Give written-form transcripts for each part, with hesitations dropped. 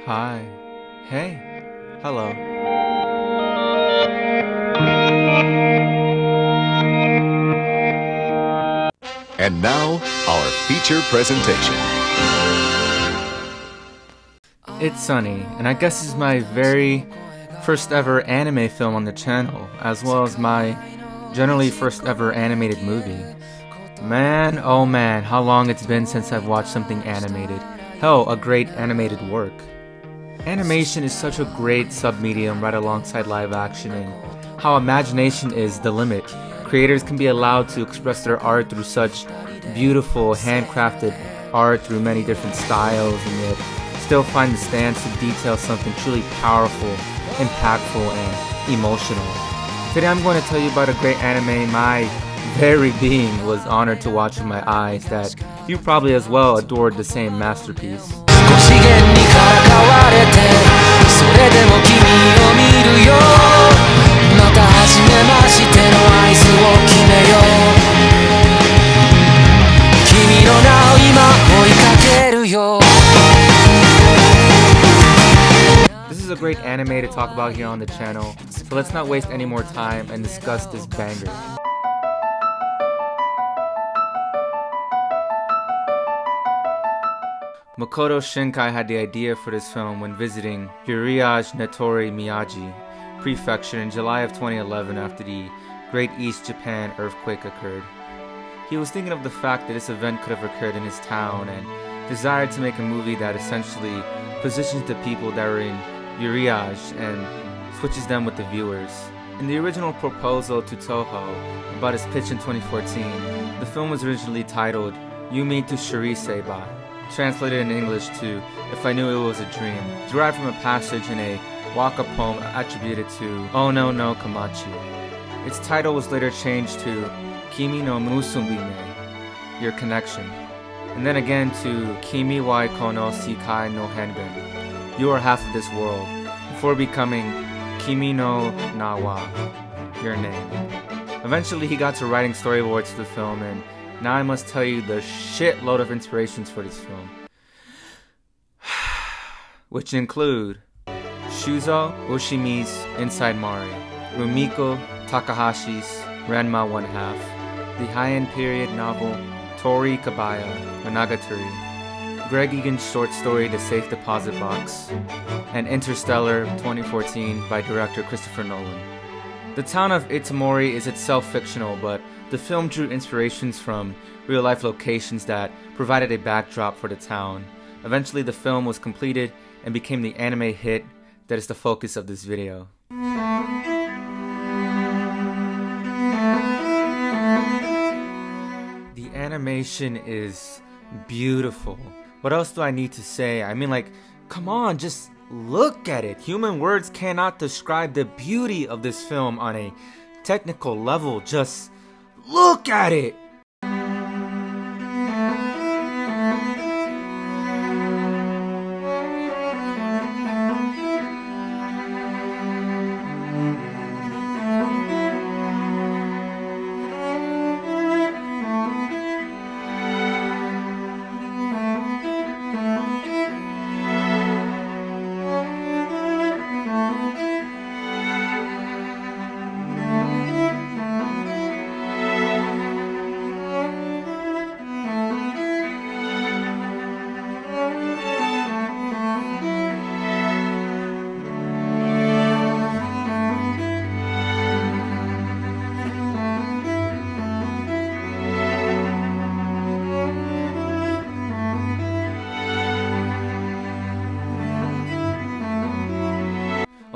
Hi. Hey. Hello. And now, our feature presentation. ItzSonny, and I guess this is my very first ever anime film on the channel, as well as my generally first ever animated movie. Man, oh man, how long it's been since I've watched something animated. Hell, a great animated work. Animation is such a great submedium right alongside live action, and how imagination is the limit. Creators can be allowed to express their art through such beautiful, handcrafted art through many different styles, and yet still find the stance to detail something truly powerful, impactful, and emotional. Today I'm going to tell you about a great anime my very being was honored to watch with my eyes, that you probably as well adored the same masterpiece. This is a great anime to talk about here on the channel, so let's not waste any more time and discuss this banger. Makoto Shinkai had the idea for this film when visiting Uriage Natori Miyagi Prefecture in July of 2011 after the Great East Japan earthquake occurred. He was thinking of the fact that this event could have occurred in his town and desired to make a movie that essentially positions the people that are in Uriage and switches them with the viewers. In the original proposal to Toho about his pitch in 2014, the film was originally titled Yumi to Shiriseiba, translated in English to If I Knew It Was a Dream, derived from a passage in a waka poem attributed to Ono no Kamachi. Its title was later changed to Kimi no Musumime, Your Connection, and then again to Kimi wa kono Shikai no Henben, You Are Half of This World, before becoming Kimi no Nawa, Your Name. Eventually he got to writing storyboards for the film, and now I must tell you the shitload of inspirations for this film, which include Shuzo Oshimi's Inside Mari, Rumiko Takahashi's Ranma 1/2, the high-end period novel Tori Kabaya Monogatari, Greg Egan's short story The Safe Deposit Box, and Interstellar 2014 by director Christopher Nolan. The town of Itamori is itself fictional, but the film drew inspirations from real-life locations that provided a backdrop for the town. Eventually the film was completed and became the anime hit that is the focus of this video. The animation is beautiful. What else do I need to say? I mean, like, come on, just look at it. Human words cannot describe the beauty of this film on a technical level. Just look at it!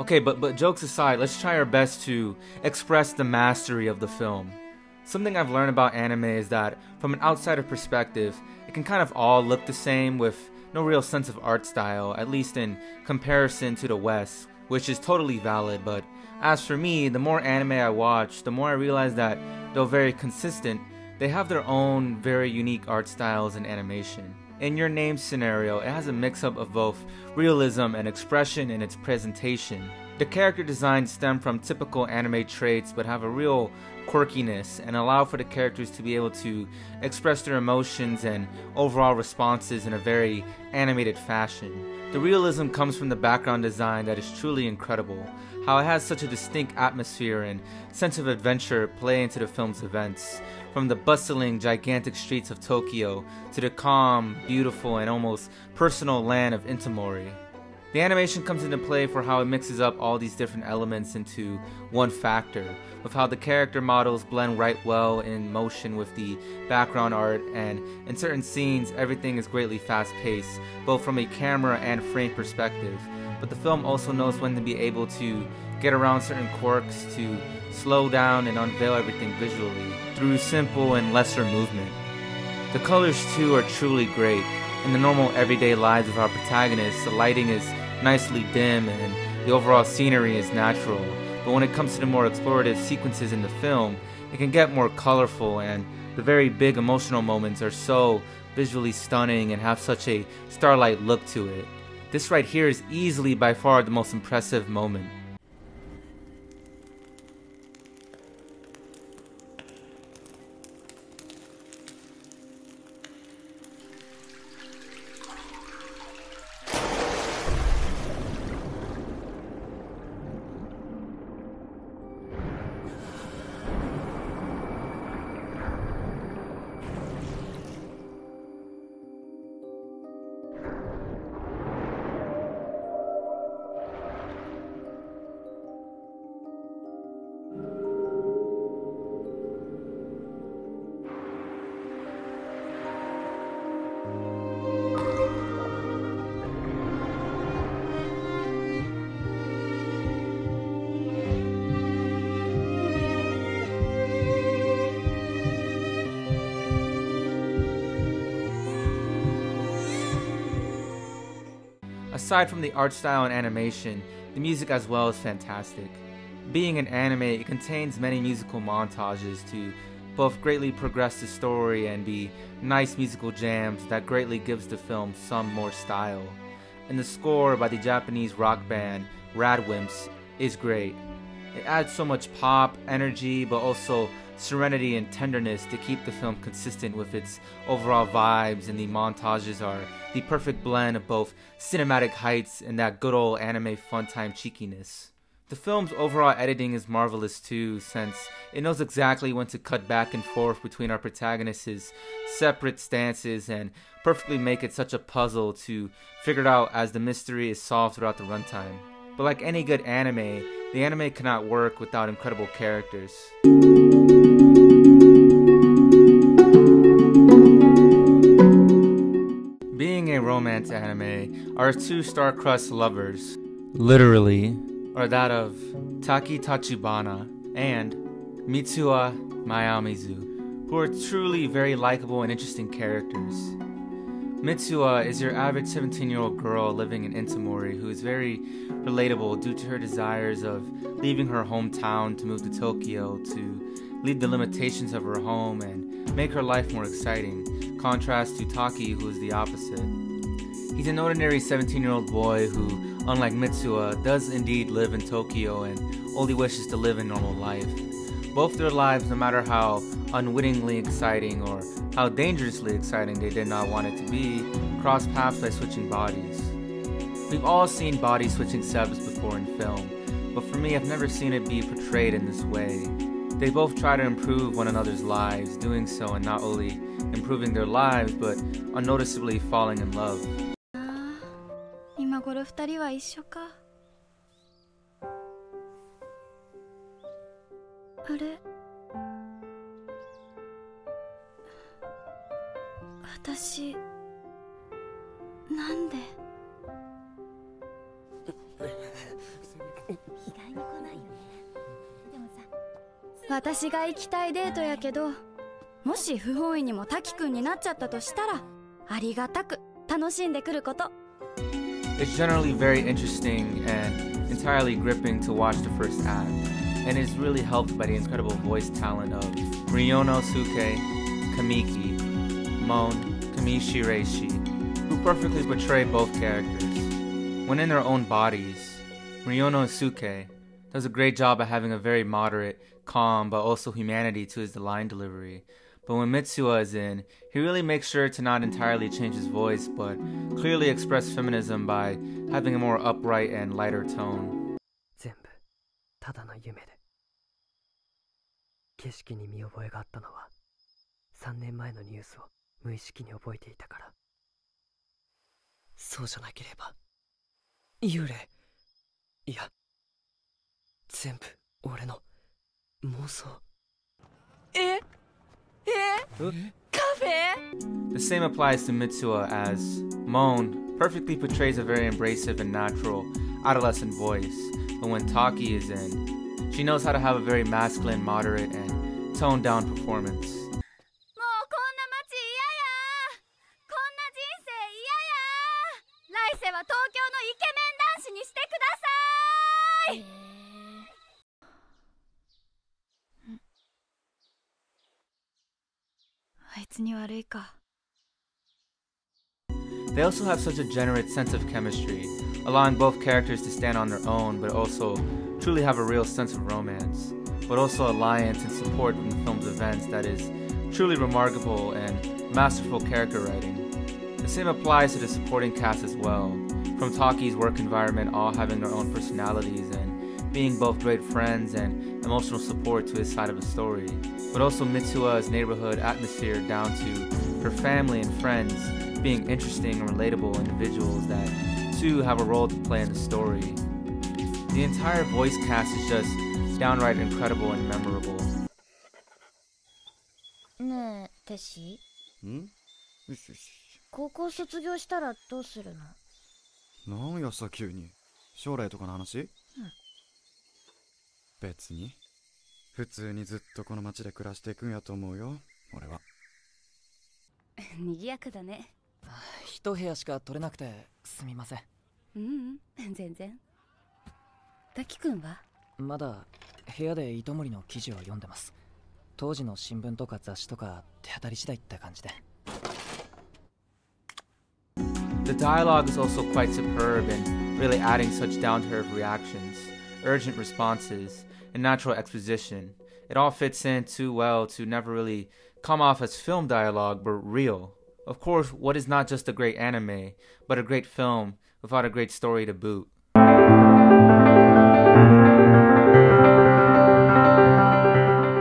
Okay, but jokes aside, let's try our best to express the mastery of the film. Something I've learned about anime is that, from an outsider perspective, it can kind of all look the same with no real sense of art style, at least in comparison to the West, which is totally valid. But as for me, the more anime I watch, the more I realize that, though very consistent, they have their own very unique art styles and animation. In Your Name scenario, it has a mix-up of both realism and expression in its presentation. The character designs stem from typical anime traits but have a real quirkiness and allow for the characters to be able to express their emotions and overall responses in a very animated fashion. The realism comes from the background design that is truly incredible, how it has such a distinct atmosphere and sense of adventure play into the film's events, from the bustling, gigantic streets of Tokyo to the calm, beautiful, and almost personal land of Itomori. The animation comes into play for how it mixes up all these different elements into one factor, with how the character models blend right well in motion with the background art, and in certain scenes everything is greatly fast-paced, both from a camera and frame perspective, but the film also knows when to be able to get around certain quirks to slow down and unveil everything visually through simple and lesser movement. The colors too are truly great. In the normal everyday lives of our protagonists, the lighting is nicely dim and the overall scenery is natural, but when it comes to the more explorative sequences in the film, it can get more colorful, and the very big emotional moments are so visually stunning and have such a starlight look to it. This right here is easily by far the most impressive moment. Aside from the art style and animation, the music as well is fantastic. Being an anime, it contains many musical montages to both greatly progress the story and be nice musical jams that greatly gives the film some more style. And the score by the Japanese rock band Radwimps is great. It adds so much pop, energy, but also serenity and tenderness to keep the film consistent with its overall vibes, and the montages are the perfect blend of both cinematic heights and that good old anime fun time cheekiness. The film's overall editing is marvelous too, since it knows exactly when to cut back and forth between our protagonists' separate stances and perfectly make it such a puzzle to figure it out as the mystery is solved throughout the runtime. But like any good anime, the anime cannot work without incredible characters. Being a romance anime, our two star-crossed lovers, literally, are that of Taki Tachibana and Mitsuha Mayamizu, who are truly very likable and interesting characters. Mitsuha is your average 17-year-old girl living in Itomori who is very relatable due to her desires of leaving her hometown to move to Tokyo to leave the limitations of her home and make her life more exciting, contrast to Taki, who is the opposite. He's an ordinary 17-year-old boy who, unlike Mitsuha, does indeed live in Tokyo and only wishes to live a normal life. Both their lives, no matter how unwittingly exciting or how dangerously exciting they did not want it to be, cross paths by switching bodies. We've all seen body switching sebs before in film, but for me I've never seen it be portrayed in this way. They both try to improve one another's lives, doing so and not only improving their lives, but unnoticeably falling in love. 今頃二人は一緒か。あれ、私なんで。意外に来ないよね。でもさ、私が行きたいデートやけど、もし不本意にも滝くんになっちゃったとしたら、ありがたく楽しんでくること。It's generally very interesting and entirely gripping to watch the first act, and is really helped by the incredible voice talent of Ryonosuke Kamiki, Mon Kamishireishi, who perfectly portray both characters. When in their own bodies, Ryono Suke does a great job at having a very moderate, calm, but also humanity to his line delivery. But when Mitsuha is in, he really makes sure to not entirely change his voice, but clearly express feminism by having a more upright and lighter tone. 全部ただの夢で景色に見覚えがあったのは3年前のニュースを無意識に覚えていたから。そうじゃなければ幽霊、いや全部俺の妄想。The same applies to Mitsuha, as Moan perfectly portrays a very embracive and natural adolescent voice, but when Taki is in, she knows how to have a very masculine, moderate, and toned down performance. もうこんな街嫌や。こんな人生嫌や。来世は東京のイケメン男子にしてください。あいつに悪いか。 They also have such a generous sense of chemistry, allowing both characters to stand on their own, but also truly have a real sense of romance, but also alliance and support in the film's events that is truly remarkable and masterful character writing. The same applies to the supporting cast as well, from Taki's work environment all having their own personalities and being both great friends and emotional support to his side of the story, but also Mitsuha's neighborhood atmosphere down to her family and friends being interesting and relatable individuals that too have a role to play in the story. The entire voice cast is just downright incredible and memorable. ねえ、テシ。ん？よしよし。高校卒業したらどうするの？なんやさ急に。将来とかの話？うん。別に。普通にずっとこの町で暮らしていくんやと思うよ、俺は。賑やかだね。一部屋しか取れなくてすみません。全然。滝くんは？まだ部屋で糸森の記事を読んでます。当時の新聞とか雑誌とか手当たり次第って感じで。The dialogue is also quite superb and really adding such down-to-earth reactions, urgent responses, and natural exposition. It all fits in too well to never really come off as film dialogue, but real. Of course, what is not just a great anime, but a great film without a great story to boot.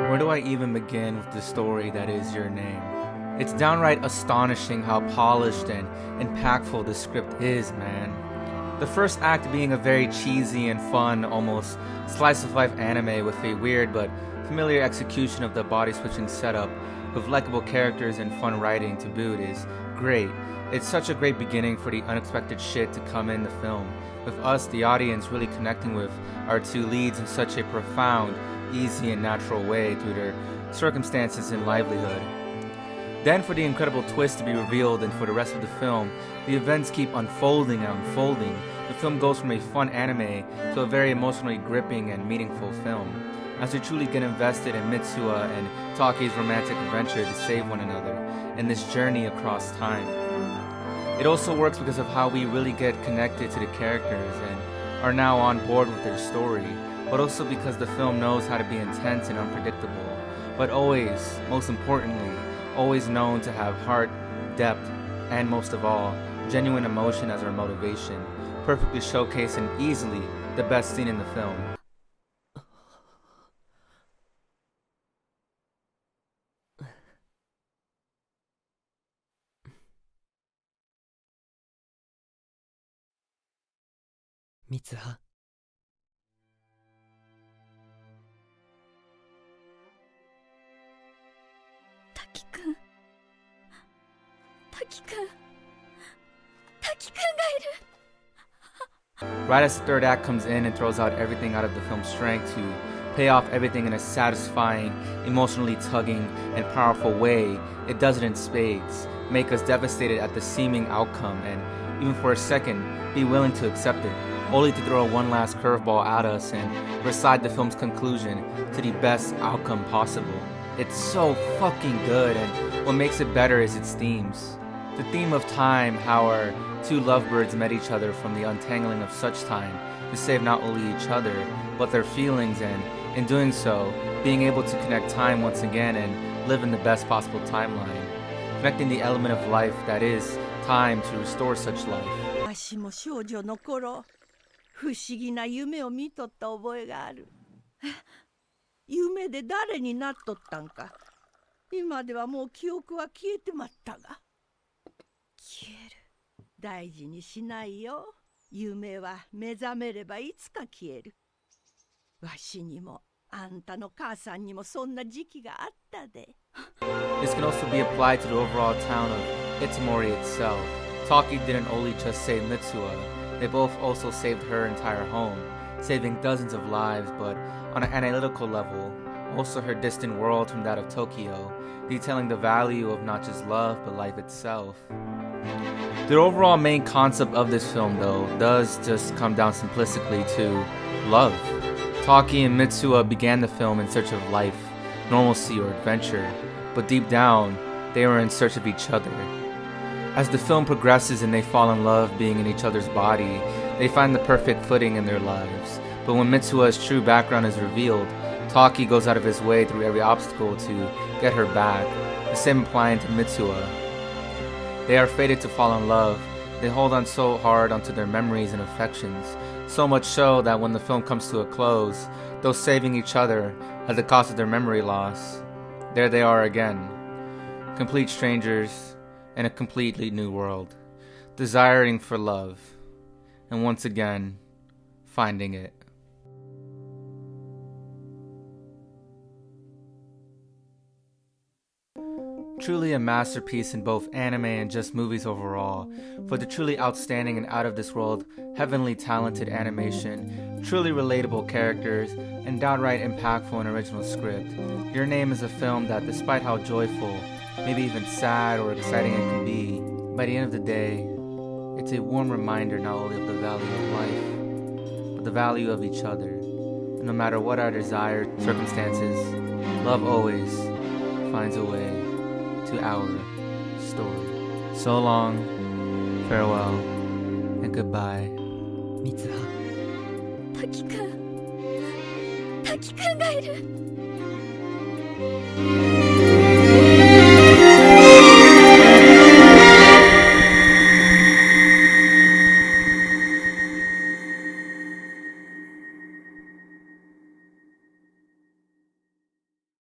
Where do I even begin with the story that is Your Name? It's downright astonishing how polished and impactful the script is, man. The first act being a very cheesy and fun, almost slice-of-life anime with a weird but familiar execution of the body-switching setup, with likable characters and fun writing to boot is great. It's such a great beginning for the unexpected shit to come in the film, with us, the audience, really connecting with our two leads in such a profound, easy and natural way through their circumstances and livelihood. Then for the incredible twist to be revealed and for the rest of the film, the events keep unfolding and unfolding. The film goes from a fun anime to a very emotionally gripping and meaningful film, as we truly get invested in Mitsuha and Taki's romantic adventure to save one another in this journey across time. It also works because of how we really get connected to the characters and are now on board with their story, but also because the film knows how to be intense and unpredictable, but always, most importantly, always known to have heart, depth, and most of all, genuine emotion as our motivation, perfectly showcasing easily the best scene in the film. Mitsuha. Taki-kun. Taki-kun. Taki-kun ga iru. Right as the third act comes in and throws out everything out of the film's strength to pay off everything in a satisfying, emotionally tugging, and powerful way, it does it in spades, make us devastated at the seeming outcome and, even for a second, be willing to accept it, only to throw one last curveball at us and recite the film's conclusion to the best outcome possible. It's so fucking good, and what makes it better is its themes. The theme of time, how our two lovebirds met each other from the untangling of such time to save not only each other, but their feelings, and in doing so, being able to connect time once again and live in the best possible timeline, connecting the element of life that is time to restore such life. 私も少女の頃、不思議な夢を見とった覚えがある。夢で誰になっとったんか。今ではもう記憶は消えてまったが。消える。大事にしないよ。夢は目覚めればいつか消える。わしにもあんたの母さんにもそんな時期があったで。This can also be applied to the overall town of ItzSonny itself. Taki didn't only just save Mitsuha, they both also saved her entire home, saving dozens of lives, but on an analytical level, also her distant world from that of Tokyo, detailing the value of not just love, but life itself. The overall main concept of this film, though, does just come down simplistically to love. Taki and Mitsuha began the film in search of life, normalcy, or adventure, but deep down, they were in search of each other. As the film progresses and they fall in love being in each other's body, they find the perfect footing in their lives. But when Mitsuha's true background is revealed, Taki goes out of his way through every obstacle to get her back, the same applying to Mitsuha. They are fated to fall in love. They hold on so hard onto their memories and affections, so much so that when the film comes to a close, though saving each other at the cost of their memory loss, there they are again, complete strangers in a completely new world, desiring for love, and once again, finding it. Truly a masterpiece in both anime and just movies overall, for the truly outstanding and out-of-this-world, heavenly talented animation, truly relatable characters, and downright impactful and original script. Your Name is a film that, despite how joyful, maybe even sad or exciting it can be, by the end of the day, it's a warm reminder not only of the value of life, but the value of each other. And no matter what our desired circumstances, love always finds a way to our story. So long, farewell, and goodbye. Mitsuha. 滝くんがいる。